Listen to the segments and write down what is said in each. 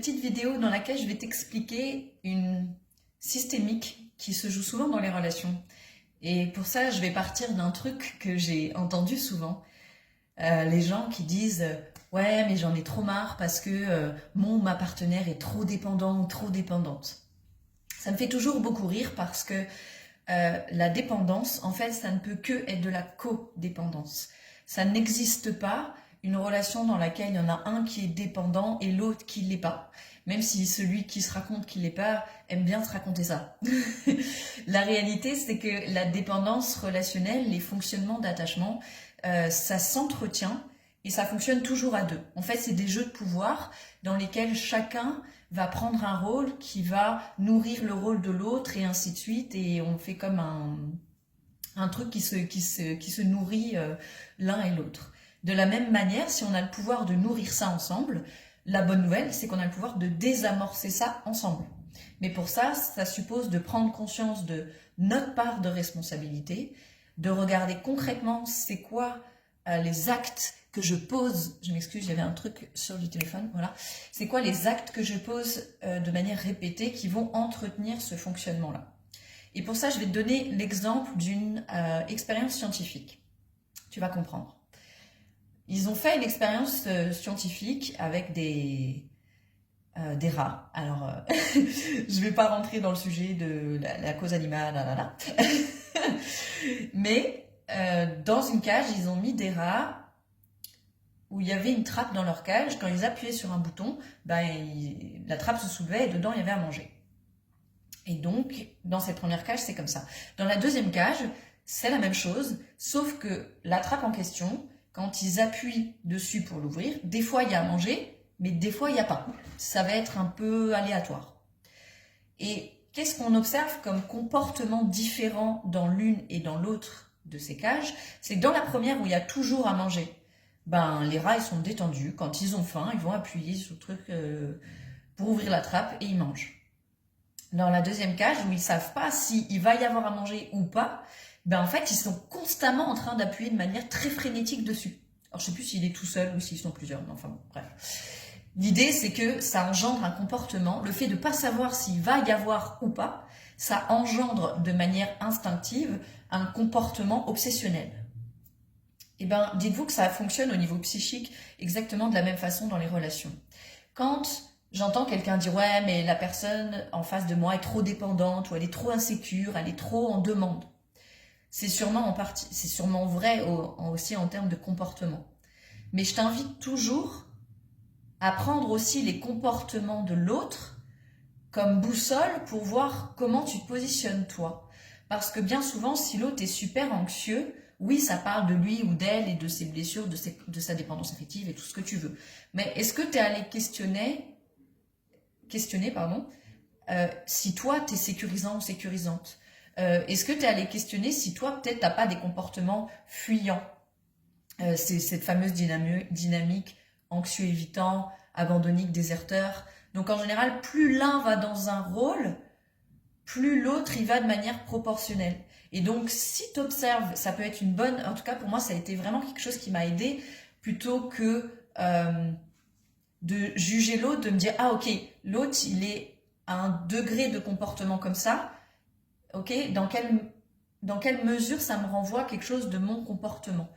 petite vidéo dans laquelle je vais t'expliquer une systémique qui se joue souvent dans les relations. Et pour ça, je vais partir d'un truc que j'ai entendu souvent. Les gens qui disent ouais, mais j'en ai trop marre parce que mon ou ma partenaire est trop dépendant ou trop dépendante. Ça me fait toujours beaucoup rire parce que la dépendance, en fait, ça ne peut que être de la codépendance. Ça n'existe pas une relation dans laquelle il y en a un qui est dépendant et l'autre qui ne l'est pas. Même si celui qui se raconte qu'il ne l'est pas aime bien se raconter ça. La réalité, c'est que la dépendance relationnelle, les fonctionnements d'attachement, ça s'entretient et ça fonctionne toujours à deux. En fait, c'est des jeux de pouvoir dans lesquels chacun va prendre un rôle qui va nourrir le rôle de l'autre et ainsi de suite. Et on fait comme un truc qui se nourrit l'un et l'autre. De la même manière, si on a le pouvoir de nourrir ça ensemble, la bonne nouvelle, c'est qu'on a le pouvoir de désamorcer ça ensemble. Mais pour ça, ça suppose de prendre conscience de notre part de responsabilité, de regarder concrètement c'est quoi les actes que je pose, je m'excuse, j'avais un truc sur le téléphone, voilà. C'est quoi les actes que je pose de manière répétée qui vont entretenir ce fonctionnement-là. Et pour ça, je vais te donner l'exemple d'une expérience scientifique. Tu vas comprendre. Ils ont fait une expérience scientifique avec des rats. Alors, je ne vais pas rentrer dans le sujet de la cause animale, mais dans une cage, ils ont mis des rats où il y avait une trappe dans leur cage. Quand ils appuyaient sur un bouton, la trappe se soulevait et dedans, il y avait à manger. Et donc, dans cette première cage, c'est comme ça. Dans la deuxième cage, c'est la même chose, sauf que la trappe en question, quand ils appuient dessus pour l'ouvrir, des fois, il y a à manger, mais des fois, il n'y a pas. Ça va être un peu aléatoire. Et qu'est-ce qu'on observe comme comportement différent dans l'une et dans l'autre de ces cages? C'est que dans la première, où il y a toujours à manger, les rats, ils sont détendus. Quand ils ont faim, ils vont appuyer sur le truc pour ouvrir la trappe et ils mangent. Dans la deuxième cage, où ils ne savent pas s'il va y avoir à manger ou pas, en fait, ils sont constamment en train d'appuyer de manière très frénétique dessus. Alors, je ne sais plus s'il est tout seul ou s'ils sont plusieurs, mais enfin bon, bref. L'idée, c'est que ça engendre un comportement. Le fait de ne pas savoir s'il va y avoir ou pas, ça engendre de manière instinctive un comportement obsessionnel. Eh bien, dites-vous que ça fonctionne au niveau psychique exactement de la même façon dans les relations. Quand j'entends quelqu'un dire « ouais, mais la personne en face de moi est trop dépendante » ou « elle est trop insécure, elle est trop en demande », c'est sûrement vrai aussi en termes de comportement. Mais je t'invite toujours à prendre aussi les comportements de l'autre comme boussole pour voir comment tu te positionnes toi. Parce que bien souvent, si l'autre est super anxieux, oui, ça parle de lui ou d'elle et de ses blessures, de sa dépendance affective et tout ce que tu veux. Mais est-ce que tu es allé questionner, si toi, tu es sécurisant ou sécurisante? Est-ce que tu es allé questionner si toi, peut-être, tu n'as pas des comportements fuyants? C'est cette fameuse dynamique anxieux-évitant, abandonnique, déserteur. Donc, en général, plus l'un va dans un rôle, plus l'autre y va de manière proportionnelle. Et donc, si tu observes, ça peut être une bonne... En tout cas, pour moi, ça a été vraiment quelque chose qui m'a aidé, plutôt que de juger l'autre, de me dire « Ah, ok, l'autre, il est à un degré de comportement comme ça. Ok, dans quelle mesure ça me renvoie quelque chose de mon comportement?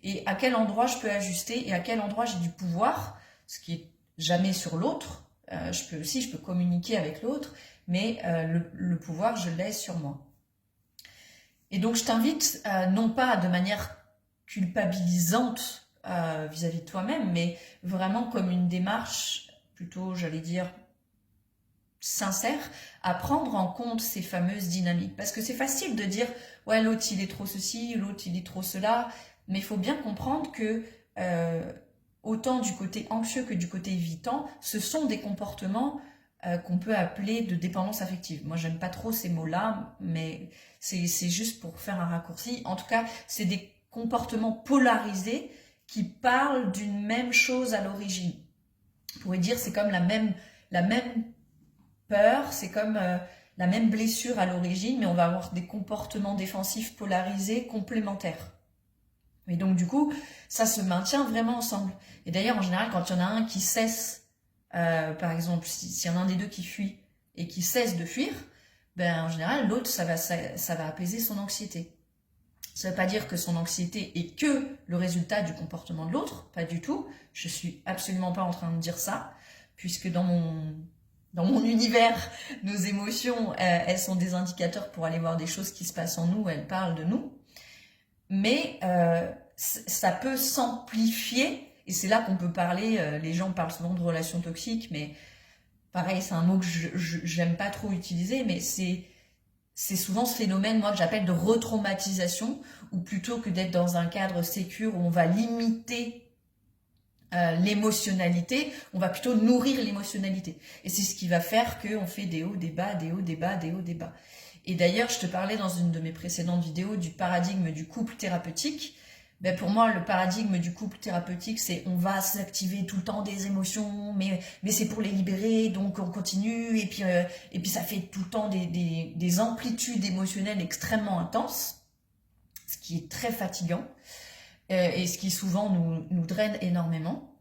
Et à quel endroit je peux ajuster et à quel endroit j'ai du pouvoir, ce qui est jamais sur l'autre. Je peux communiquer avec l'autre, mais le pouvoir, je l'ai sur moi. Et donc, je t'invite, non pas de manière culpabilisante vis-à-vis de toi-même, mais vraiment comme une démarche plutôt, j'allais dire, sincère, à prendre en compte ces fameuses dynamiques. Parce que c'est facile de dire « ouais, l'autre, il est trop ceci, l'autre, il est trop cela », mais il faut bien comprendre que autant du côté anxieux que du côté évitant, ce sont des comportements qu'on peut appeler de dépendance affective. Moi, j'aime pas trop ces mots-là, mais c'est juste pour faire un raccourci. En tout cas, c'est des comportements polarisés qui parlent d'une même chose à l'origine. On pourrait dire c'est comme la même peur, c'est comme la même blessure à l'origine, mais on va avoir des comportements défensifs polarisés complémentaires. Et donc, du coup, ça se maintient vraiment ensemble. Et d'ailleurs, en général, quand il y en a un qui cesse par exemple, s'il y en a un des deux qui fuit et qui cesse de fuir, ben, en général, l'autre, ça va apaiser son anxiété. Ça ne veut pas dire que son anxiété est que le résultat du comportement de l'autre, pas du tout. Je suis absolument pas en train de dire ça, puisque dans mon univers, nos émotions, elles sont des indicateurs pour aller voir des choses qui se passent en nous, elles parlent de nous. Mais ça peut s'amplifier, et c'est là qu'on peut parler, les gens parlent souvent de relations toxiques, mais pareil, c'est un mot que j'aime pas trop utiliser, mais c'est souvent ce phénomène, moi, que j'appelle de retraumatisation, où plutôt que d'être dans un cadre sécure où on va limiter l'émotionnalité, on va plutôt nourrir l'émotionnalité. Et c'est ce qui va faire qu'on fait des hauts, des bas, des hauts, des bas, des hauts, des bas. Et d'ailleurs, je te parlais dans une de mes précédentes vidéos du paradigme du couple thérapeutique. Ben pour moi, le paradigme du couple thérapeutique, c'est on va s'activer tout le temps des émotions, mais c'est pour les libérer, donc on continue, et puis ça fait tout le temps des amplitudes émotionnelles extrêmement intenses, ce qui est très fatigant, et ce qui souvent nous draine énormément.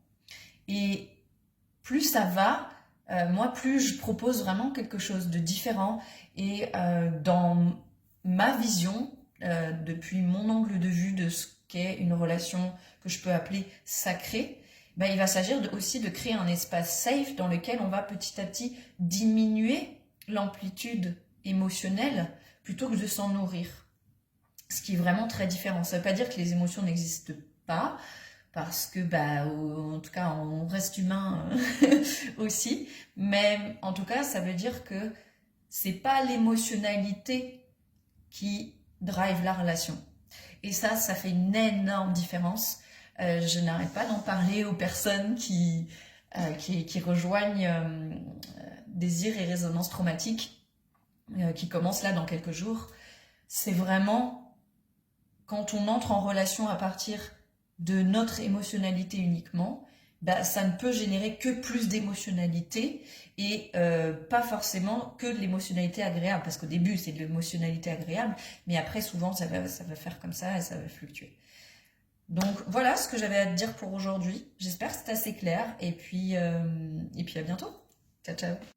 Et plus ça va, moi, plus je propose vraiment quelque chose de différent, et dans ma vision, depuis mon angle de vue de ce qu'est une relation que je peux appeler sacrée, ben, il va s'agir aussi de créer un espace safe dans lequel on va petit à petit diminuer l'amplitude émotionnelle plutôt que de s'en nourrir. Ce qui est vraiment très différent. Ça ne veut pas dire que les émotions n'existent pas, parce que, bah, en tout cas, on reste humain aussi, mais en tout cas, ça veut dire que c'est pas l'émotionnalité qui drive la relation. Et ça fait une énorme différence. Je n'arrête pas d'en parler aux personnes qui rejoignent Désir et Résonance Traumatique, qui commencent là dans quelques jours. C'est vraiment quand on entre en relation à partir de notre émotionnalité uniquement, bah, ça ne peut générer que plus d'émotionnalité et pas forcément que de l'émotionnalité agréable, parce qu'au début c'est de l'émotionnalité agréable, mais après souvent ça va faire comme ça et ça va fluctuer. Donc voilà ce que j'avais à te dire pour aujourd'hui. J'espère que c'est assez clair, et puis à bientôt. Ciao ciao.